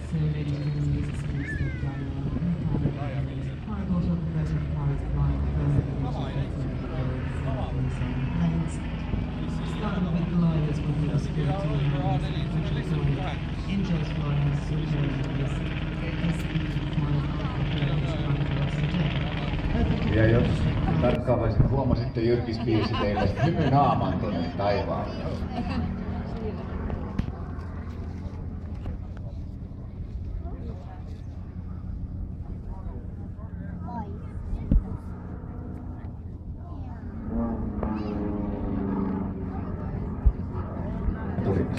So, ladies and gentlemen, this is Mr. Part also the present cars flying first planes. Starting with gliders with the speed to Angels flying super is Ja jos tarkkaavaisin huomasitte Jyrkis piirsi teille hymynaaman tuonne taivaalle.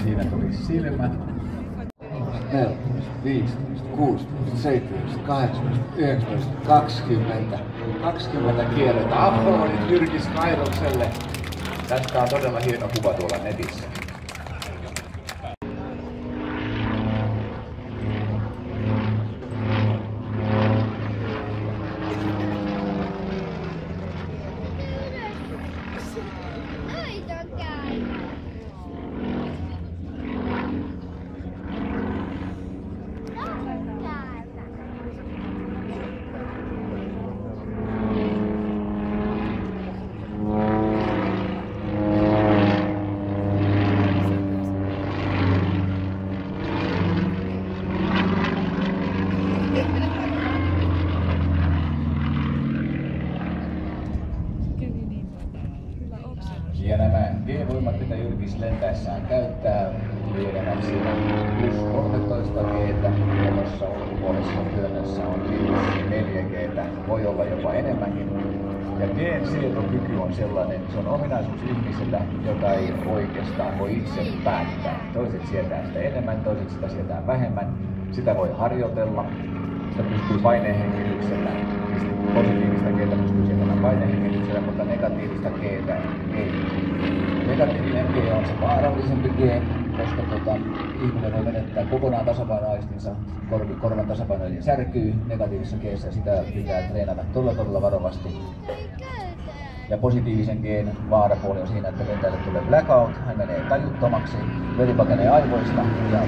Siinä tuli silmät. 14, 15, 16, 17, 18, 19, 20. 20 kierrettä. Aplodit Jyrkis Kairokselle. Tästä on todella hieno kuva tuolla netissä. Ja nämä G-voimat, mitä Jyrkis lentäessään käyttää, lienevät siinä plus 13 G:tä, ja tuossa ulkopuolisessa työnnössä on plus 4 G:tä, voi olla jopa enemmänkin. Ja G-sietokyky on sellainen, se on ominaisuus ihmisellä, jota ei oikeastaan voi itse päättää. Toiset sietää sitä enemmän, toiset sitä sietää vähemmän. Sitä voi harjoitella, sitä pystyy paineenhengityksellä. Positiivista G:tä pystyy sietämään paineenhengityksellä, mutta negatiivista G:tä ei. Negatiivinen G on se vaarallisempi G, koska ihminen voi menettää kokonaan tasapainoaistinsa, korvan tasapaino eli särkyy negatiivisessa G:ssä, sitä pitää treenata todella varovasti. Ja positiivisen G:n vaarapuoli on siinä, että lentäjälle tulee blackout, hän menee tajuttomaksi, veri pakenee aivoista ja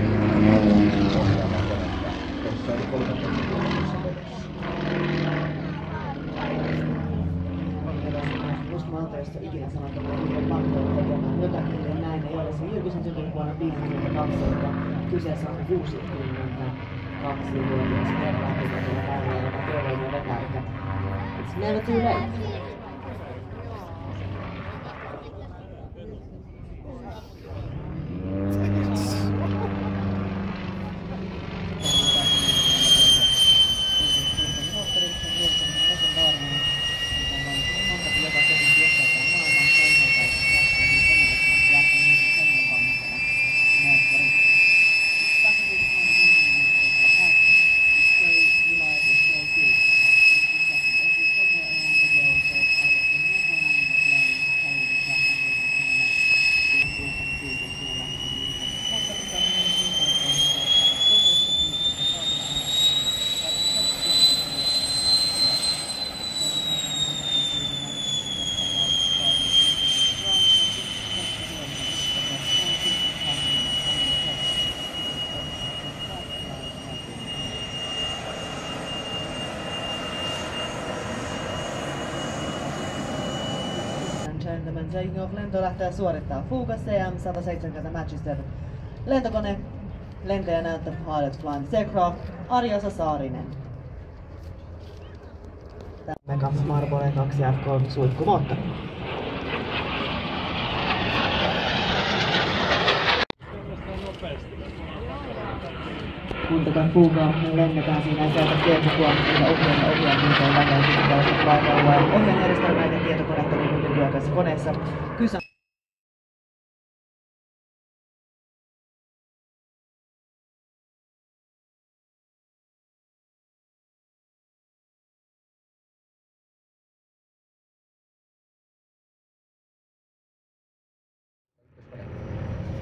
ohjaamaan konetta. Tuossa oli 13 kilometrissä vedossa. Musta Maltaista ikinä sanottu, että on pakko tekemään jotakin ja näin ei ole. Se Jyrkis on syntynyt vuonna 1952, että kyseessä on 62-vuotias kerran, joka tuolla päivällä, joka työvoimia vetää, että it's never too late. Taking off lento lähtee suorittaa Fuga CM-170 Manchester. Lentokone, lentäjänäyttö Pilot Flying Aircraft, Arja Saarinen. Megafs Marble 2 F3 suihkumoottori. Kun tätä Fugaa lennetään siinä ja sieltä tietokuva, niitä ohjaamintoja takaisin tällaista laivalla ohjaajärjestelmää ja tietokonetta niin kuin nykyaikaisessa koneessa. Kyse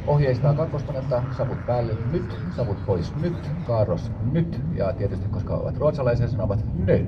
Ohjeistaa kakkoskonetta, savut päälle nyt, savut pois nyt, kaaros nyt ja tietysti koska ovat ruotsalaisia sanovat nyt.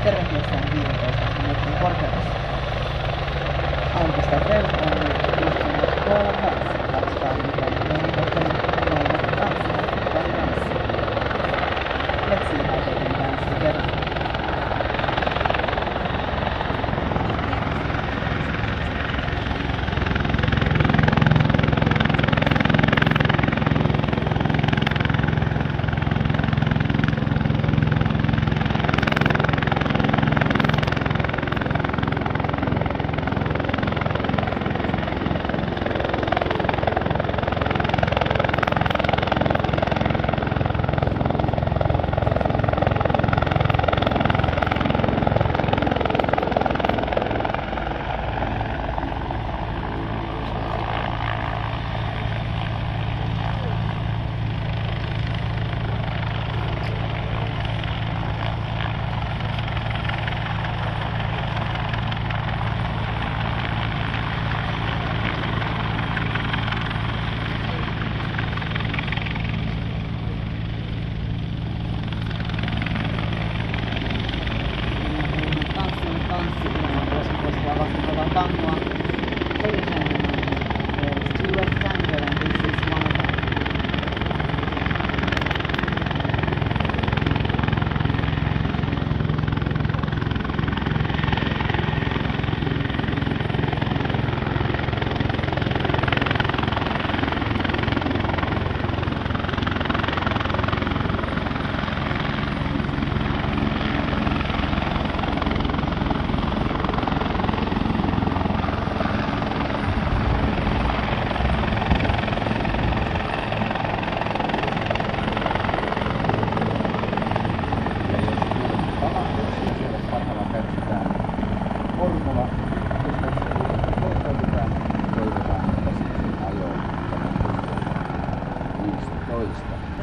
tervehtiessään 15 metrin korkeudessa. Antosta Brell on yhtynyt kohdalla kanssa. 200 helikopterin kohdalla kanssa. Let's see how they can dance together.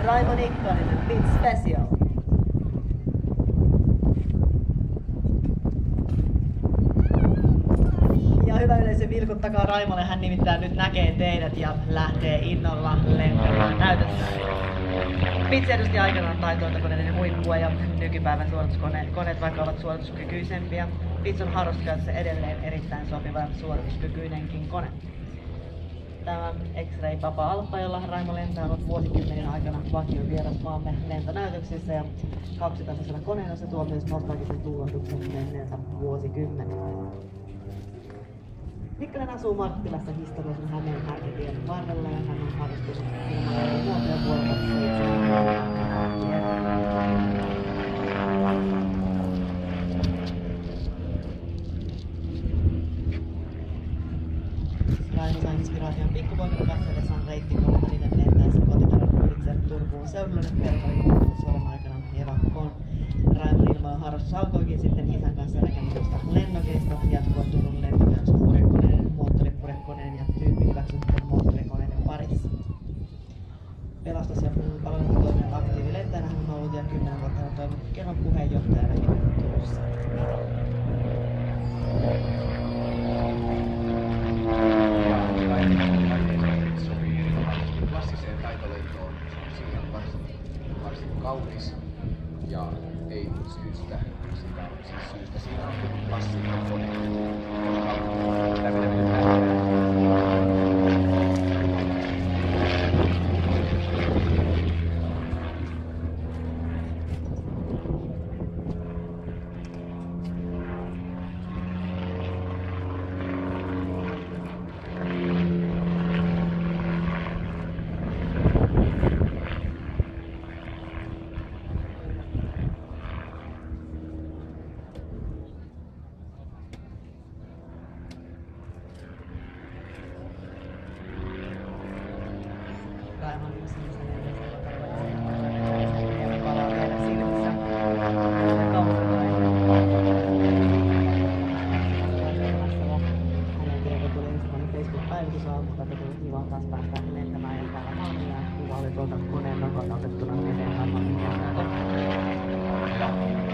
Raimo Nikkanen, Pit Special. Ja hyvä yleisö, vilkuttakaa Raimolle, hän nimittäin nyt näkee teidät ja lähtee innolla lentämään näytössä. Pitsi edusti aikanaan taitoitakoneiden huippua ja nykypäivän suorituskoneet, vaikka ovat suorituskykyisempiä. Pitsi on harrastuskäytössä edelleen erittäin sopiva ja suorituskykyinenkin kone. Tämä X-Ray Papa Alpha, jolla Raimo lentää, on ollut vuosikymmenen aikana vakio vieras maamme lentonäytöksissä ja kaksitasoisella koneella se tuo myös nostalgisen tuulotuksen menneeltä vuosikymmenen. Nikkanen asuu Marttilassa historiallisen Hämeen Härkitien varrella ja hän on harrastunut ilmailujen muotoja vuodelta 7. Raimo sai inspiraation pikkupoikana katsellessaan reittikouluvälineen lentäessä kotiperän ylitse Turkuun seudulle perhoihin sodan aikana evakkoon. Raimon ilmailuharrastus alkoikin sitten isän kanssa rakennetusta lennokeista jatkuen Turun lentokäynnistä purjekoneiden, moottoripurjekoneen ja tyyppihyväksyttyjen moottorikoneiden parissa. Pelastus- ja palvelutoimijan aktiivilentäjänä hän on ollut ja 10 vuotta hän on toiminut kerran puheenjohtajanakin Turussa. Klassiseen taitolentoon siinä on varsin kaunis ja ei syystä, siinä on klassinen kone.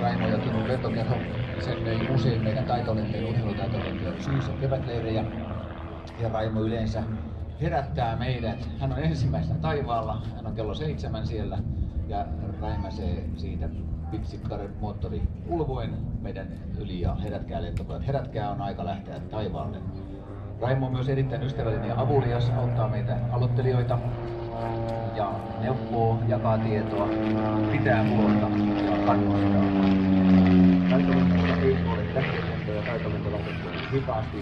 Raimo ja Turun lentokerho sen usein meidän taitolentojen, urheilutaitolentojen syys- ja kevätleirejä. Ja Raimo yleensä herättää meidät. Hän on ensimmäisenä taivaalla, hän on kello 7 siellä ja räimäsee siitä Pitsikkaren moottori ulvoen meidän yli ja herätkää lentopojat. Herätkää, on aika lähteä taivaalle. Raimo on myös erittäin ystävällinen ja avulias, auttaa meitä aloittelijoita ja neuvoo, jakaa tietoa, pitää huolta ja kannustaa. Taitolentoilla ei ole tähdenlentoja, taitolento laskettu hitaasti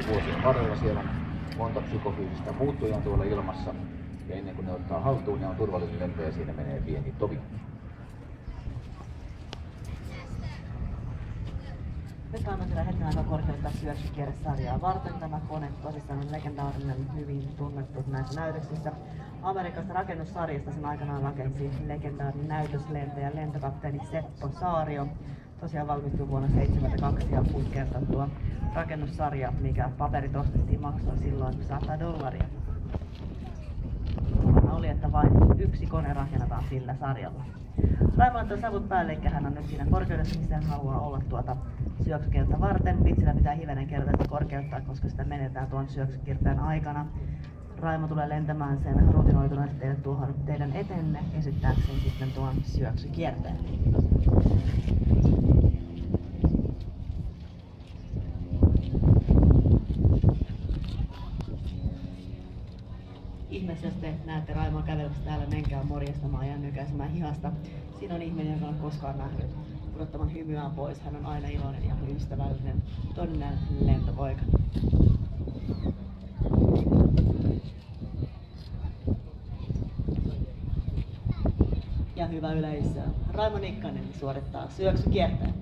vuosien varrella. Siellä on monta psykofyysistä muuttujaa tuolla ilmassa ja ennen kuin ne ottaa haltuun, ne on turvallinen lento ja siinä menee pieni tovi. Nyt on kyllä hetken aikaa korkeuttaa syöksykierresarjaa varten. Tämä kone tosissaan on legendaarinen, hyvin tunnettu näissä näytöksissä. Amerikasta rakennussarjasta sen aikanaan rakensi legendaarinen näytöslentäjä lentokapteeni Seppo Saario. Tosiaan valmistui vuonna 1972 ja huikkeertan tuo rakennussarja, mikä paperit ostettiin, maksoi silloin $100. Oli, että vain yksi kone rakennetaan sillä sarjalla. Raimo laittoi savut päälle, eikä hän on nyt siinä korkeudessa, missä hän haluaa olla tuota syöksykiertä varten. Vitsillä pitää hivenen kertaisesti korkeuttaa, koska sitä menetään tuon syöksykierteen aikana. Raimo tulee lentämään sen rutinoituneesti teille tuohon teidän etenne esittääkseen sitten tuon syöksykierteen. Ihmeessä, jos te näette Raimoa kävelemässä täällä, menkää morjastamaan ja nykäisemään hihasta. Siinä on ihminen, joka on koskaan nähnyt pudottamaan hymyään pois. Hän on aina iloinen ja ystävällinen, todellinen lentopoika. Ja hyvä yleisö, Raimo Nikkanen suorittaa syöksykierteen.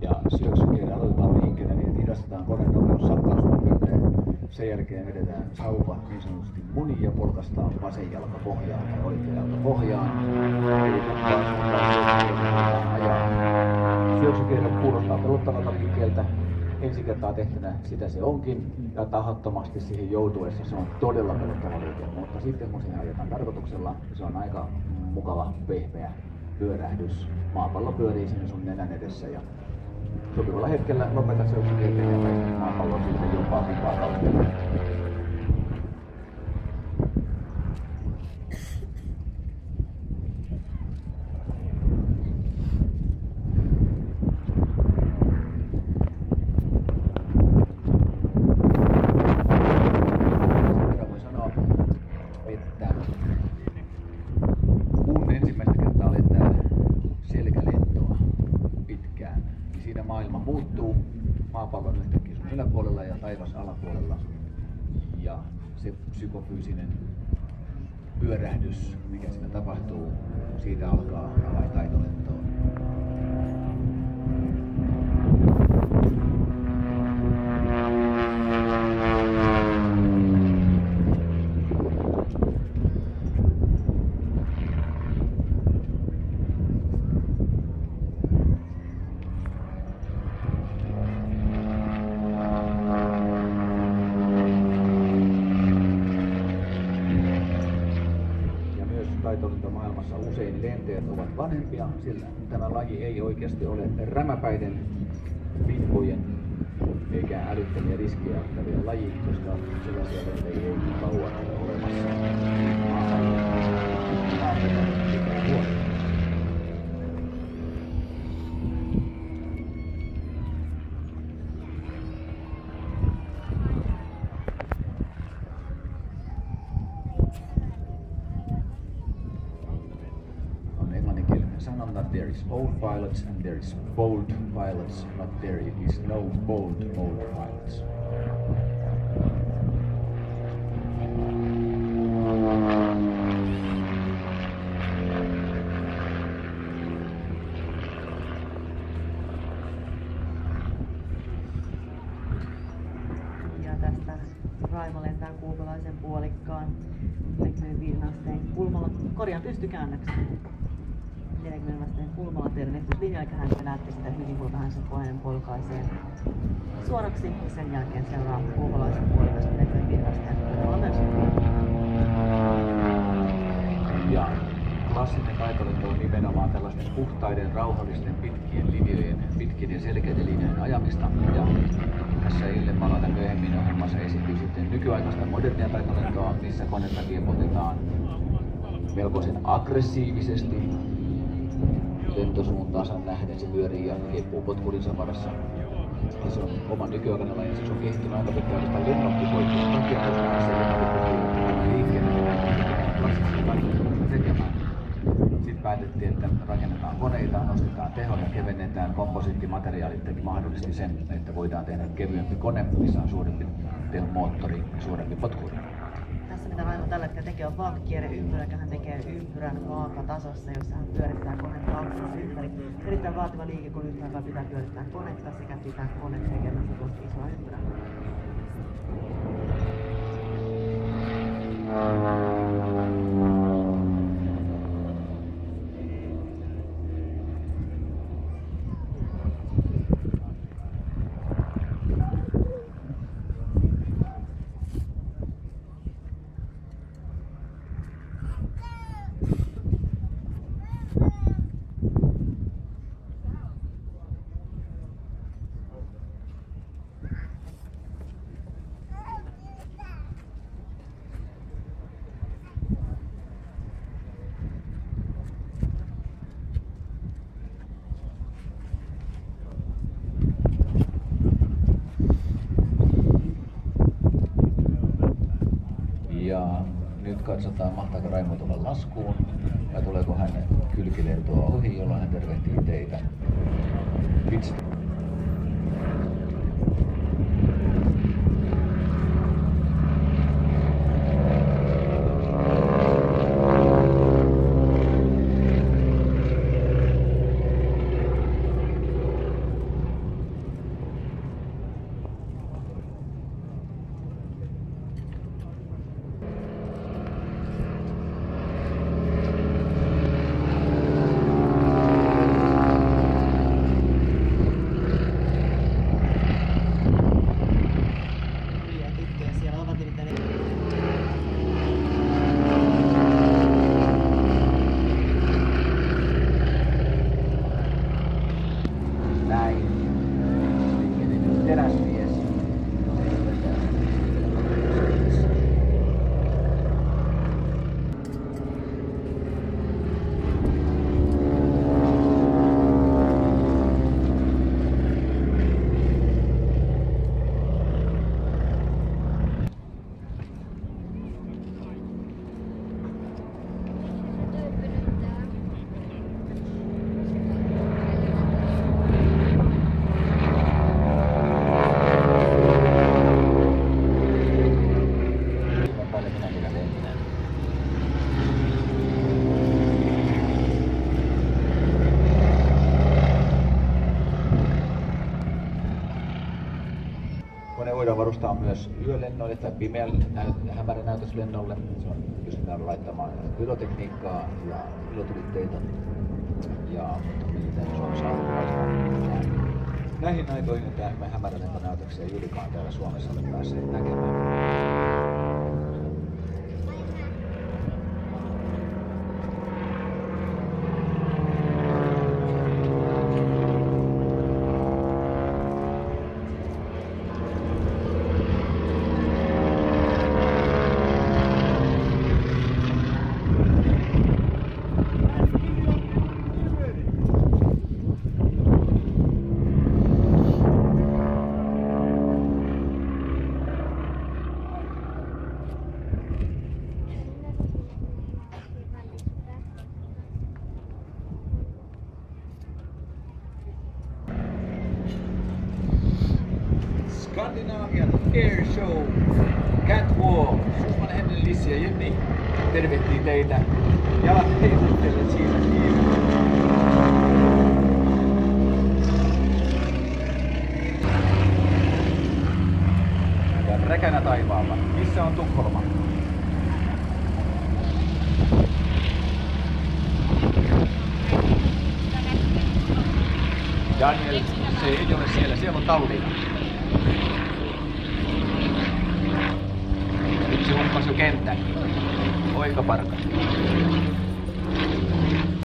Ja syöksykierre aloitetaan liikkeelle niin, että hidastetaan koneen nopeus sakkausnopeuteen. Sen jälkeen vedetään sauva niin sanotusti munin ja polkaistaan vasen jalka pohjaan ja oikea jalka pohjaan. Eli ajaa. Syöksykierre kuulostaa pelottavalta liikkeeltä. Ensi kertaa tehtynä sitä se onkin, ja tahattomasti siihen joutuessa se on todella pelottava liike, mutta sitten kun siinä ajetaan tarkoituksella, se on aika mukava, pehmeä pyörähdys. Maapallo pyörii sinne sun nenän edessä ja sopivalla hetkellä lopetat syöksykierteen ja pääset maapalloon sitten jompaa kumpaa kautta. Maailma muuttuu, maapallo on yhtäkkiä sun yläpuolella ja taivas alapuolella. Ja se psykofyysinen pyörähdys, mikä siinä tapahtuu, siitä alkaa taitolentoon. Taitolentomaailmassa usein lentäjät ovat vanhempia, sillä tämä laji ei oikeasti ole rämäpäiden, vihkojen eikä älyttömiä riskiä ottavia laji, koska sellaisia lentäjiä ei kauan ole olemassa. Sanonta, there is old pilots and there is bold pilots, but there is no bold old pilots. Ja tästä Raimo lentää kuupalaisen puolikkaan 45 asteen kulmalla, pystykäännöksen. 40 asteen kulmalla teidän ehtyslinja, eli hän näette sitä hyvin, kuinka hän sen koneen polkaisee suoraksi ja sen jälkeen seuraa kuupalaisen puolikasta 45 asteen kulmalla myös. Ja klassinen taitolento on nimenomaan tällaisten puhtaiden, rauhallisten, pitkien ja selkeiden linjojen ajamista. Ja tässä Illepalata myöhemmin ohjelmassa esiintyy sitten nykyaikaista modernia taitolentoa, missä konetta kiepotetaan melkoisen aggressiivisesti lentosuuntaansa nähden. Se pyörii ja keippuu potkurinsa varassa. Ja se on oma nykyaikainen laji, se on kehittynyt aika pitkään oikeastaan lennokkipoikkeen takia, koska se lennokkipoikkeen liikkeelle tekemään. Sitten päätettiin, että rakennetaan koneita, nostetaan tehoja, kevennetään komposiittimateriaalit, teki mahdollisesti sen, että voidaan tehdä kevyempi kone, missä on suurempi tehon moottori ja suurempi potkuri. Tässä mitä Raimo tällä hetkellä tekee on vaakakierreympyrä, joka hän tekee ympyrän vaakatasossa, jossa hän pyörittää koneen kautta ympäri. Erittäin vaativa liike, kun yhtä aikaa pitää pyörittää konetta sekä pitää kone tekemässä tuosta isoa ympyrää. Ja nyt katsotaan, mahtaako Raimo tulla laskuun vai tuleeko hän kylkilentoa ohi, jolloin hän tervehtii teitä. Teräsmies. Kone voidaan varustaa myös yölennoille tai hämäränäytöslennolle. Se on pystytään laittamaan pyrotekniikkaa ja ilotulitteita ja näihin aikoihin tämä hämärälentonäytöksiä juurikaan täällä Suomessa ole päässeet näkemään. Scandinavian Air Show Catwalk. Susman, Henry, Lissi ja Jenni tervehtii teitä. Jalat heiluttelee siitä kiinni. Ja räkänä taivaalla. Missä on Tukholma? Daniel, se ei ole siellä. Siellä on Tallinna. Nyt se huomasi jo kentän. Poika parka.